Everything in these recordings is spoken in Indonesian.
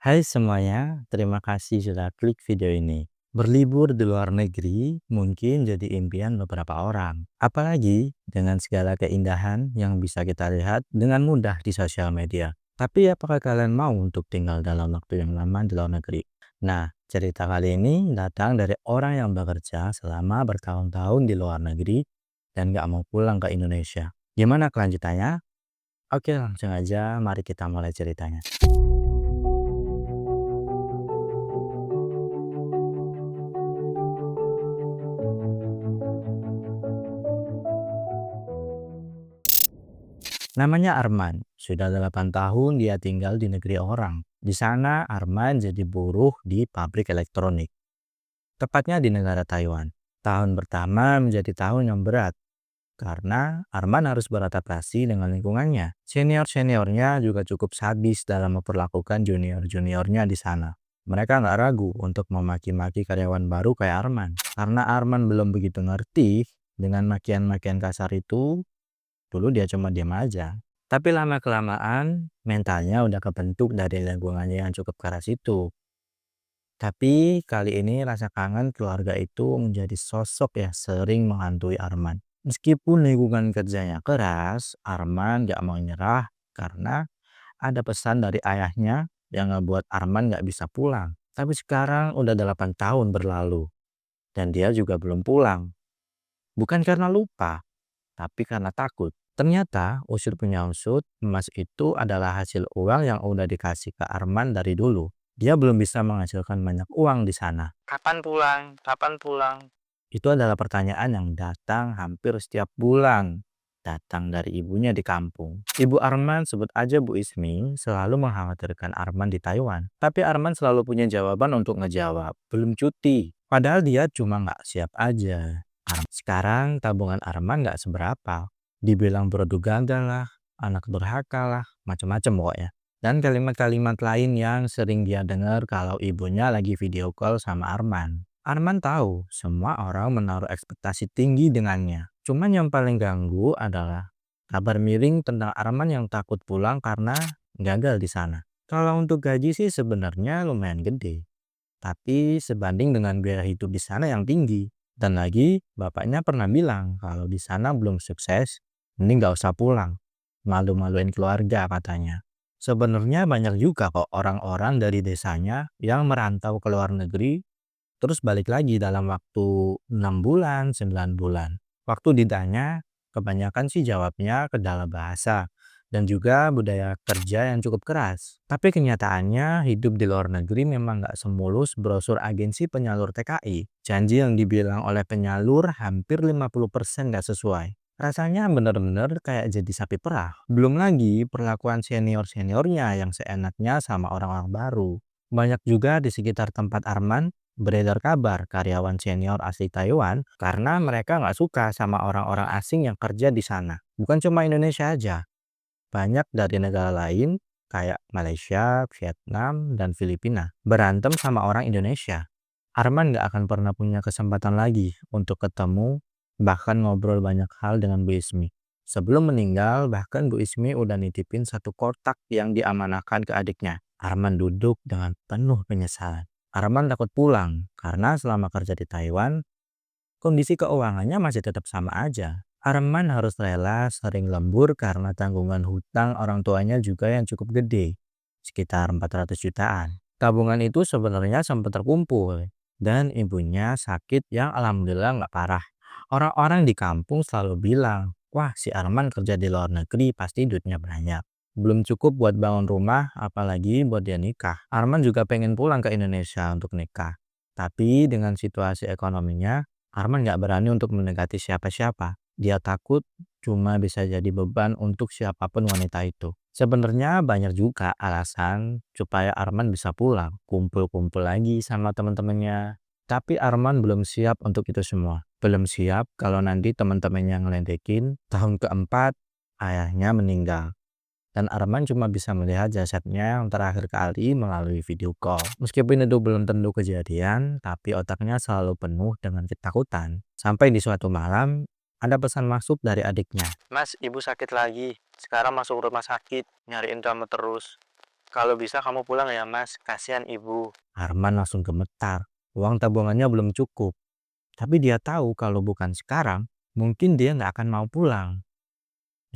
Hai semuanya, terima kasih sudah klik video ini. Berlibur di luar negeri mungkin jadi impian beberapa orang. Apalagi dengan segala keindahan yang bisa kita lihat dengan mudah di sosial media. Tapi apakah kalian mau untuk tinggal dalam waktu yang lama di luar negeri? Nah, cerita kali ini datang dari orang yang bekerja selama bertahun-tahun di luar negeri dan gak mau pulang ke Indonesia. Gimana kelanjutannya? Oke, langsung aja mari kita mulai ceritanya. Namanya Arman, sudah 8 tahun dia tinggal di negeri orang. Di sana Arman jadi buruh di pabrik elektronik, tepatnya di negara Taiwan. Tahun pertama menjadi tahun yang berat, karena Arman harus beradaptasi dengan lingkungannya. Senior-seniornya juga cukup sadis dalam memperlakukan junior-juniornya di sana. Mereka nggak ragu untuk memaki-maki karyawan baru kayak Arman. Karena Arman belum begitu ngerti dengan makian-makian kasar itu, dulu dia cuma diam aja. Tapi lama-kelamaan mentalnya udah kebentuk dari lingkungannya yang cukup keras itu. Tapi kali ini rasa kangen keluarga itu menjadi sosok yang sering menghantui Arman. Meskipun lingkungan kerjanya keras, Arman gak mau nyerah karena ada pesan dari ayahnya yang ngebuat Arman gak bisa pulang. Tapi sekarang udah 8 tahun berlalu dan dia juga belum pulang. Bukan karena lupa, tapi karena takut. Ternyata usut punya usut, emas itu adalah hasil uang yang udah dikasih ke Arman dari dulu. Dia belum bisa menghasilkan banyak uang di sana. Kapan pulang? Kapan pulang? Itu adalah pertanyaan yang datang hampir setiap bulan. Datang dari ibunya di kampung. Ibu Arman, sebut aja Bu Ismi, selalu mengkhawatirkan Arman di Taiwan. Tapi Arman selalu punya jawaban untuk ngejawab. Belum cuti. Padahal dia cuma nggak siap aja. Sekarang tabungan Arman nggak seberapa. Dibilang produk gagal lah, anak durhaka lah, macam-macam pokoknya. Dan kalimat-kalimat lain yang sering dia dengar kalau ibunya lagi video call sama Arman. Arman tahu semua orang menaruh ekspektasi tinggi dengannya. Cuman yang paling ganggu adalah kabar miring tentang Arman yang takut pulang karena gagal di sana. Kalau untuk gaji sih sebenarnya lumayan gede. Tapi sebanding dengan biaya hidup di sana yang tinggi. Dan lagi, bapaknya pernah bilang kalau di sana belum sukses, mending gak usah pulang. Malu-maluin keluarga katanya. Sebenarnya banyak juga kok orang-orang dari desanya yang merantau ke luar negeri, terus balik lagi dalam waktu 6 bulan, 9 bulan. Waktu ditanya, kebanyakan sih jawabnya kendala bahasa dan juga budaya kerja yang cukup keras. Tapi kenyataannya hidup di luar negeri memang nggak semulus brosur agensi penyalur TKI. Janji yang dibilang oleh penyalur hampir 50% nggak sesuai. Rasanya bener-bener kayak jadi sapi perah. Belum lagi perlakuan senior-seniornya yang seenaknya sama orang-orang baru. Banyak juga di sekitar tempat Arman beredar kabar karyawan senior asli Taiwan karena mereka nggak suka sama orang-orang asing yang kerja di sana. Bukan cuma Indonesia aja. Banyak dari negara lain kayak Malaysia, Vietnam, dan Filipina berantem sama orang Indonesia. Arman nggak akan pernah punya kesempatan lagi untuk ketemu, bahkan ngobrol banyak hal dengan Bu Ismi. Sebelum meninggal, bahkan Bu Ismi udah nitipin satu kotak yang diamanahkan ke adiknya. Arman duduk dengan penuh penyesalan. Arman takut pulang karena selama kerja di Taiwan, kondisi keuangannya masih tetap sama aja. Arman harus rela sering lembur karena tanggungan hutang orang tuanya juga yang cukup gede, sekitar 400 jutaan. Tabungan itu sebenarnya sempat terkumpul, dan ibunya sakit yang alhamdulillah nggak parah. Orang-orang di kampung selalu bilang, wah si Arman kerja di luar negeri pasti duitnya banyak. Belum cukup buat bangun rumah, apalagi buat dia nikah. Arman juga pengen pulang ke Indonesia untuk nikah. Tapi dengan situasi ekonominya, Arman nggak berani untuk mendekati siapa-siapa. Dia takut cuma bisa jadi beban untuk siapapun wanita itu. Sebenarnya banyak juga alasan supaya Arman bisa pulang, kumpul-kumpul lagi sama teman-temannya. Tapi Arman belum siap untuk itu semua. Belum siap kalau nanti teman-temannya ngeledekin, tahun keempat ayahnya meninggal. Dan Arman cuma bisa melihat jasadnya yang terakhir kali melalui video call. Meskipun itu belum tentu kejadian, tapi otaknya selalu penuh dengan ketakutan. Sampai di suatu malam, ada pesan masuk dari adiknya. Mas, ibu sakit lagi. Sekarang masuk rumah sakit. Nyariin kamu terus. Kalau bisa kamu pulang ya mas, kasihan ibu. Arman langsung gemetar. Uang tabungannya belum cukup. Tapi dia tahu kalau bukan sekarang, mungkin dia nggak akan mau pulang.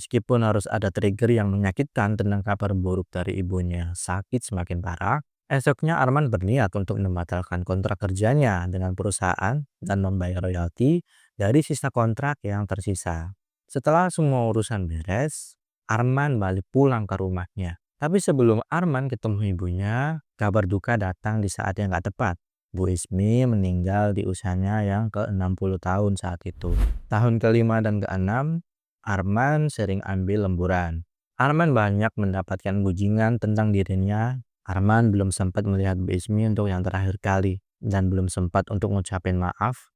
Meskipun harus ada trigger yang menyakitkan tentang kabar buruk dari ibunya yang sakit semakin parah, esoknya Arman berniat untuk membatalkan kontrak kerjanya dengan perusahaan dan membayar royalti dari sisa kontrak yang tersisa. Setelah semua urusan beres, Arman balik pulang ke rumahnya. Tapi sebelum Arman ketemu ibunya, kabar duka datang di saat yang gak tepat. Bu Ismi meninggal di usianya yang ke-60 tahun saat itu. Tahun kelima dan keenam, Arman sering ambil lemburan. Arman banyak mendapatkan bujingan tentang dirinya. Arman belum sempat melihat Bu Ismi untuk yang terakhir kali dan belum sempat untuk ngucapin maaf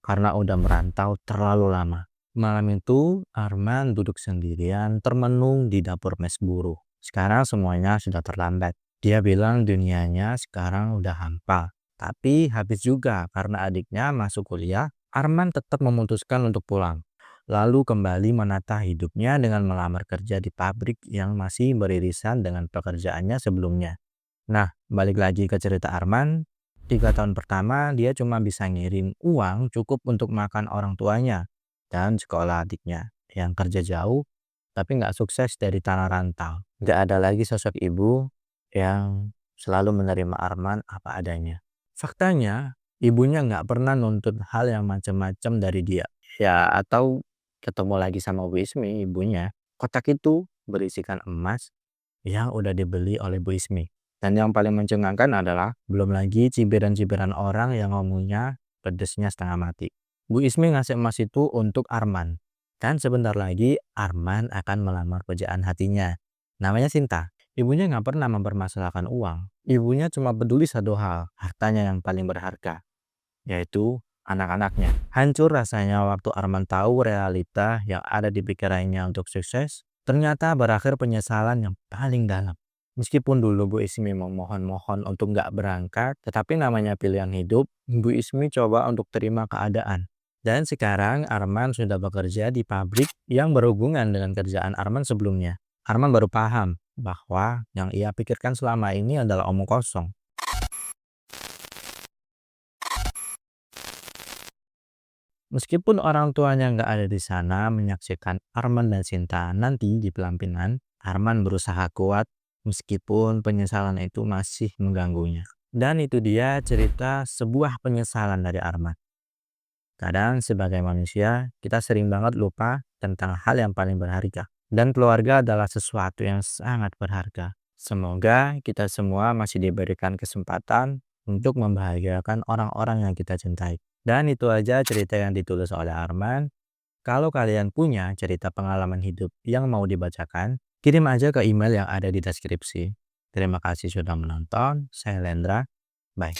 karena udah merantau terlalu lama. Malam itu, Arman duduk sendirian termenung di dapur mes buruh. Sekarang semuanya sudah terlambat. Dia bilang dunianya sekarang udah hampa. Tapi habis juga karena adiknya masuk kuliah, Arman tetap memutuskan untuk pulang. Lalu kembali menata hidupnya dengan melamar kerja di pabrik yang masih beririsan dengan pekerjaannya sebelumnya. Nah, balik lagi ke cerita Arman. 3 tahun pertama, dia cuma bisa ngirim uang cukup untuk makan orang tuanya dan sekolah adiknya yang kerja jauh, tapi nggak sukses dari tanah rantau. Nggak ada lagi sosok ibu yang selalu menerima Arman apa adanya. Faktanya, ibunya nggak pernah nuntut hal yang macam-macam dari dia. Ya, atau ketemu lagi sama Bu Ismi, ibunya. Kotak itu berisikan emas yang udah dibeli oleh Bu Ismi. Dan yang paling mencengangkan adalah belum lagi cibiran-cibiran orang yang ngomongnya pedesnya setengah mati. Bu Ismi ngasih emas itu untuk Arman. Dan sebentar lagi Arman akan melamar pujaan hatinya. Namanya Sinta. Ibunya nggak pernah mempermasalahkan uang. Ibunya cuma peduli satu hal, hartanya yang paling berharga, yaitu anak-anaknya. Hancur rasanya waktu Arman tahu realita yang ada di pikirannya untuk sukses, ternyata berakhir penyesalan yang paling dalam. Meskipun dulu Bu Ismi memohon-mohon untuk nggak berangkat, tetapi namanya pilihan hidup, Bu Ismi coba untuk terima keadaan. Dan sekarang Arman sudah bekerja di pabrik yang berhubungan dengan kerjaan Arman sebelumnya. Arman baru paham bahwa yang ia pikirkan selama ini adalah omong kosong. Meskipun orang tuanya nggak ada di sana menyaksikan Arman dan Sinta nanti di pelaminan, Arman berusaha kuat meskipun penyesalan itu masih mengganggunya. Dan itu dia cerita sebuah penyesalan dari Arman. Kadang sebagai manusia, kita sering banget lupa tentang hal yang paling berharga. Dan keluarga adalah sesuatu yang sangat berharga. Semoga kita semua masih diberikan kesempatan untuk membahagiakan orang-orang yang kita cintai. Dan itu aja cerita yang ditulis oleh Arman. Kalau kalian punya cerita pengalaman hidup yang mau dibacakan, kirim aja ke email yang ada di deskripsi. Terima kasih sudah menonton. Saya Lendra. Bye.